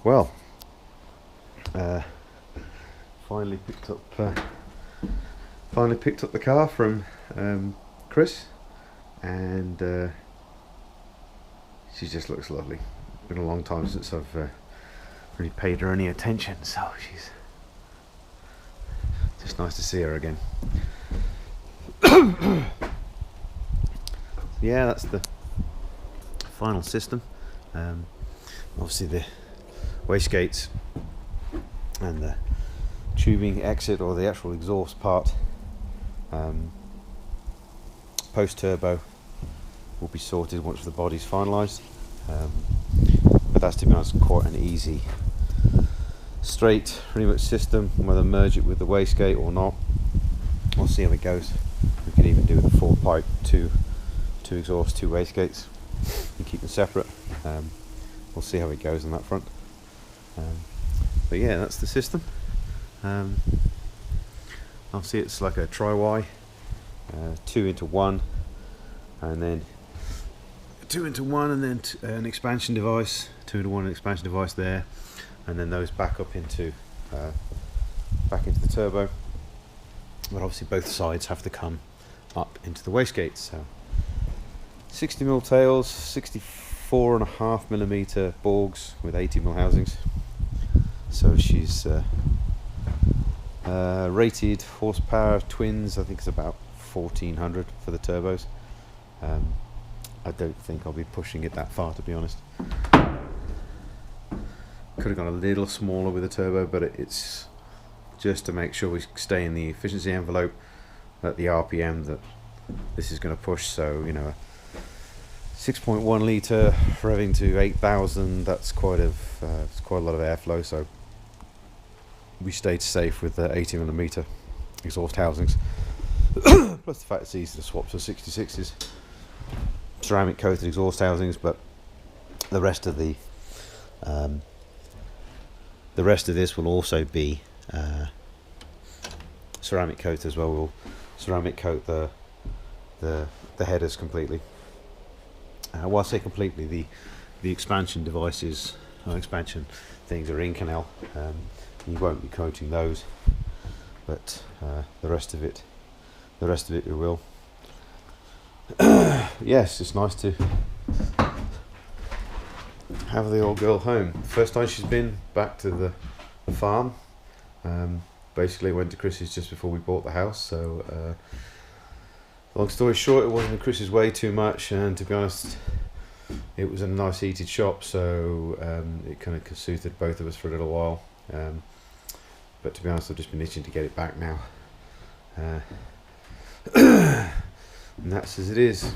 Well, finally picked up the car from Chris, and she just looks lovely. It's been a long time since I've really paid her any attention, so she's just nice to see her again. Yeah, that's the final system. Obviously the wastegates and the tubing exit, or the actual exhaust part, post turbo, will be sorted once the body's finalised, but that's, to be honest, quite an easy, straight pretty much system. Whether merge it with the wastegate or not, we'll see how it goes. We could even do the 4-pipe, two exhaust, 2 wastegates, and keep them separate. We'll see how it goes on that front. But yeah, that's the system. Obviously it's like a tri-Y, 2 into 1, and then 2 into 1, and then an expansion device, 2 into 1 expansion device there, and then those back up into the turbo. But obviously both sides have to come up into the wastegate. So 60mm tails, 64.5mm Borgs with 80mm housings. So she's rated horsepower twins, I think it's about 1400 for the turbos. I don't think I'll be pushing it that far, to be honest. Could have gone a little smaller with the turbo, but it's just to make sure we stay in the efficiency envelope at the RPM that this is going to push. So, you know, 6.1 litre revving to 8,000, that's quite a lot of airflow, so we stayed safe with the 80mm exhaust housings. Plus the fact it's easy to swap to 66s, ceramic coated exhaust housings, but the rest of this will also be ceramic coat as well. We'll ceramic coat the headers completely. Well, I say completely, the expansion devices, expansion things are in canal. You won't be coating those, but the rest of it we will. Yes, it's nice to have the old girl home. First time she's been back to the farm. Basically went to Chris's just before we bought the house, so long story short, it wasn't in Chris's way too much, and to be honest, it was a nice heated shop, so it kind of suited both of us for a little while. But to be honest, I've just been itching to get it back now. And that's as it is.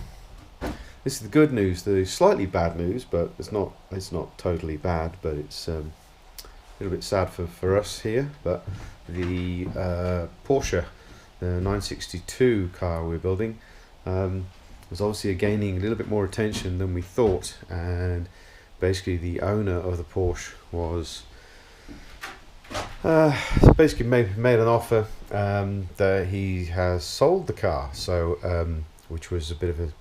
This is the good news. The slightly bad news, but it's not totally bad, but it's a little bit sad for us here. But the Porsche, the 962 car we're building, was obviously gaining a little bit more attention than we thought, and basically the owner of the Porsche was basically made an offer that he has sold the car. So which was a bit of a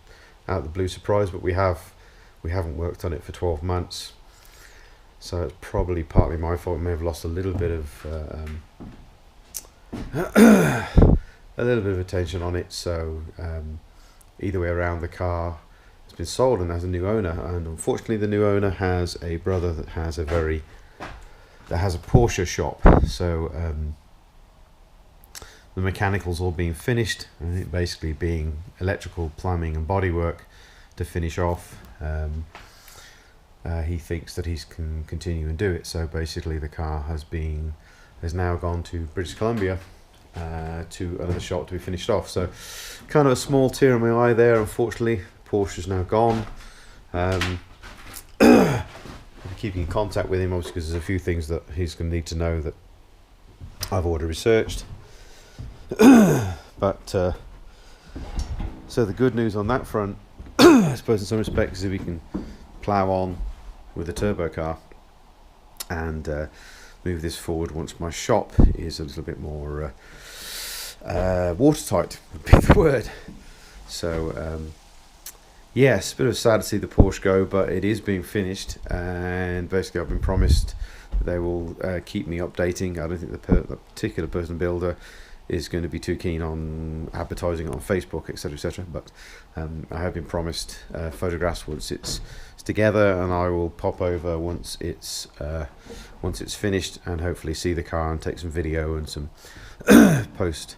out of the blue surprise, but we haven't worked on it for 12 months, so it's probably partly my fault. We may have lost a little bit of attention on it. So either way around, the car has been sold and has a new owner, and unfortunately the new owner has a brother that has a Porsche shop. So the mechanicals all being finished, and it basically being electrical, plumbing and bodywork to finish off. He thinks that he can continue and do it. So basically the car has now gone to British Columbia to another shop to be finished off. So kind of a small tear in my eye there. Unfortunately, Porsche's now gone. I'm keeping in contact with him, obviously, because there's a few things that he's going to need to know that I've already researched. But so the good news on that front, I suppose in some respects, is if we can plough on with the turbo car and move this forward once my shop is a little bit more watertight, would be the word. So yes, a bit of sad to see the Porsche go, but it is being finished, and basically I've been promised they will keep me updating. I don't think the particular person builder is going to be too keen on advertising it on Facebook, etc., etc. But I have been promised photographs once it's together, and I will pop over once it's finished, and hopefully see the car and take some video and some post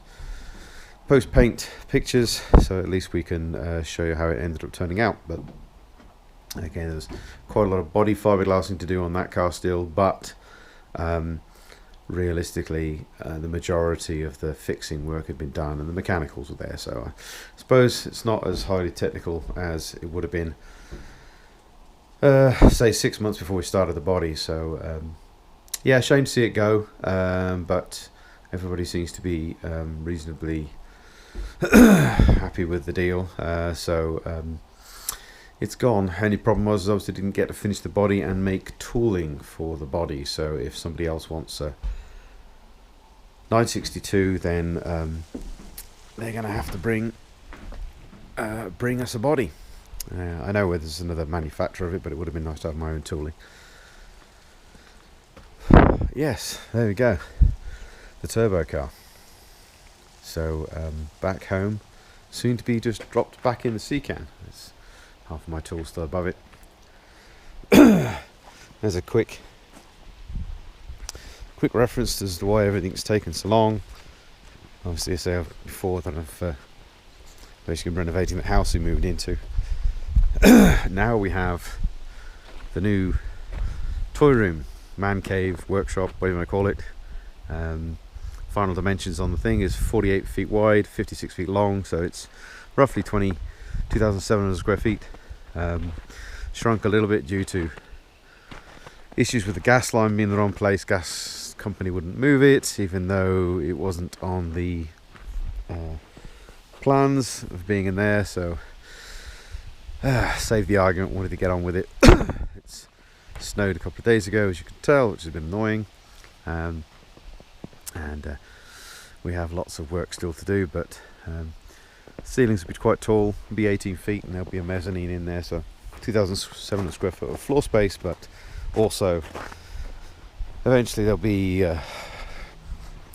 paint pictures, so at least we can show you how it ended up turning out. But again, there's quite a lot of body fiberglassing to do on that car still, but realistically the majority of the fixing work had been done and the mechanicals were there, so I suppose it's not as highly technical as it would have been say 6 months before we started the body. So yeah, shame to see it go, but everybody seems to be reasonably happy with the deal, so it's gone. Only problem was obviously didn't get to finish the body and make tooling for the body, so if somebody else wants a 962, then they're gonna have to bring us a body. I know there's another manufacturer of it, but it would have been nice to have my own tooling. Yes, there we go, the turbo car. So back home, soon to be just dropped back in the sea can. There's half of my tools still above it. There's a quick reference as to why everything's taken so long. Obviously, I said before that I've basically renovating the house we moved into. Now we have the new toy room, man cave, workshop, whatever you want to call it. Final dimensions on the thing is 48 feet wide, 56 feet long, so it's roughly 2,700 square feet. Shrunk a little bit due to issues with the gas line being in the wrong place. Gas company wouldn't move it, even though it wasn't on the plans of being in there, so saved the argument, wanted to get on with it. It's snowed a couple of days ago, as you can tell, which has been annoying, and we have lots of work still to do, but ceilings will be quite tall, be 18 feet, and there'll be a mezzanine in there, so 2,700 square foot of floor space, but also eventually there'll be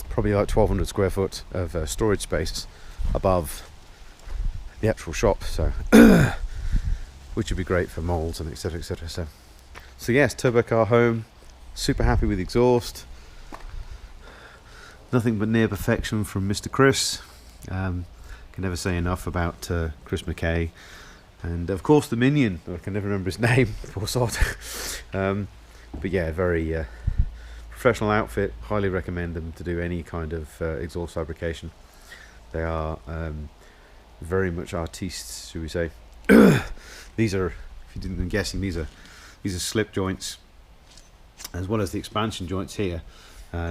probably like 1,200 square foot of storage space above the actual shop, so which would be great for molds and etc, etc. So yes, turbo car home, super happy with the exhaust. Nothing but near perfection from Mr. Chris. Can never say enough about Chris McKay, and of course the minion. I can never remember his name, poor sod. But yeah, very professional outfit. Highly recommend them to do any kind of exhaust fabrication. They are very much artistes, should we say. These are, if you didn't been guessing, these are slip joints, as well as the expansion joints here.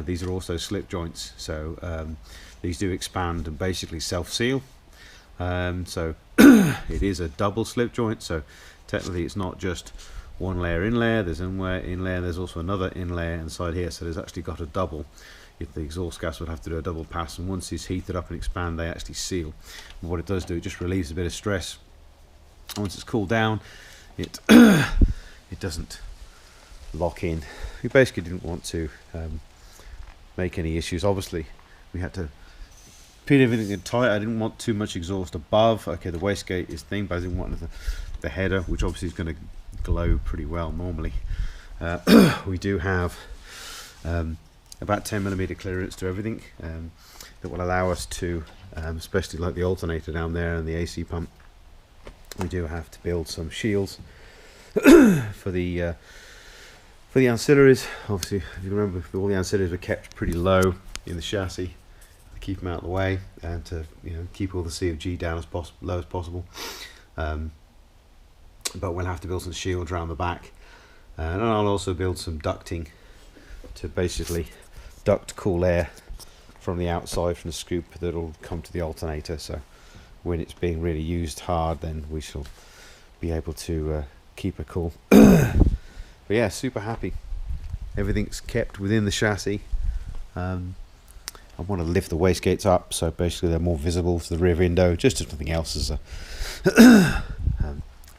These are also slip joints, so these do expand and basically self-seal. So it is a double slip joint, so technically it's not just one layer in layer, there's in layer, there's also another in layer inside here, so there's actually got a double. If the exhaust gas would have to do a double pass, and once it's heated up and expand, they actually seal. And what it does do, it just relieves a bit of stress. Once it's cooled down, it it doesn't lock in. We basically didn't want to make any issues. Obviously we had to pin everything in tight. I didn't want too much exhaust above. Okay, the wastegate is thin, but I didn't want the header, which obviously is going to glow pretty well normally. We do have about 10mm clearance to everything, that will allow us to, especially like the alternator down there and the AC pump, we do have to build some shields for the ancillaries. Obviously, if you remember, all the ancillaries were kept pretty low in the chassis to keep them out of the way, and to keep all the CFG down as low as possible. But we'll have to build some shields around the back, and I'll also build some ducting to basically duct cool air from the outside, from the scoop, that'll come to the alternator, so when it's being really used hard, then we shall be able to keep it cool. But yeah, super happy. Everything's kept within the chassis. I want to lift the wastegates up, so basically they're more visible to the rear window, just as nothing else, as a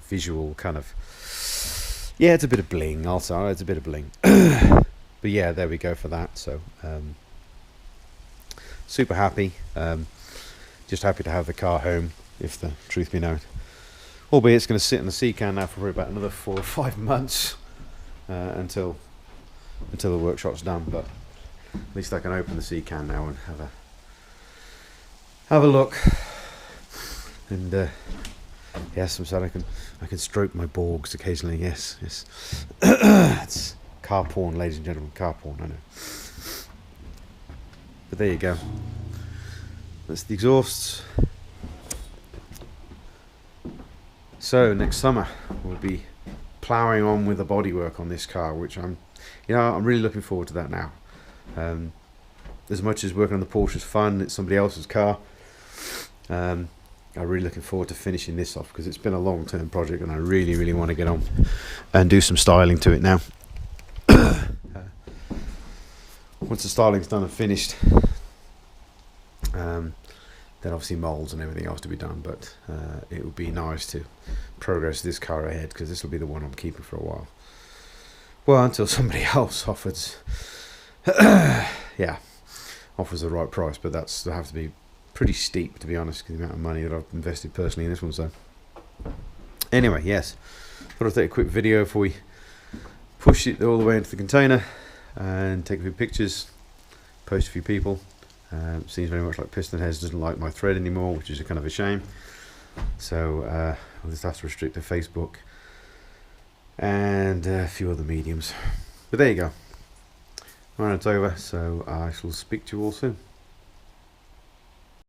visual kind of, yeah, it's a bit of bling also, it's a bit of bling. But but yeah, there we go for that. So super happy, just happy to have the car home, if the truth be known. Albeit it's going to sit in the sea can now for probably about another 4 or 5 months until the workshop's done, but at least I can open the sea can now and have a look. And yes, I'm sorry, I can stroke my Borgs occasionally. Yes. It's car porn, ladies and gentlemen, car porn, I know. But there you go. That's the exhausts. So next summer we'll be ploughing on with the bodywork on this car, which I'm really looking forward to that now. As much as working on the Porsche is fun, it's somebody else's car. I'm really looking forward to finishing this off, because it's been a long-term project and I really want to get on and do some styling to it now. Once the styling's done and finished, then obviously moulds and everything else to be done, but it would be nice to progress this car ahead, because this will be the one I'm keeping for a while. Well, until somebody else offers offers the right price, but that'll have to be pretty steep, to be honest, because the amount of money that I've invested personally in this one. So anyway, yes, thought I'd take a quick video before we push it all the way into the container and take a few pictures, post a few people. Seems very much like Piston Heads doesn't like my thread anymore, which is a kind of a shame. So I'll just have to restrict to Facebook and a few other mediums. But there you go. Alright, it's over, so I shall speak to you all soon.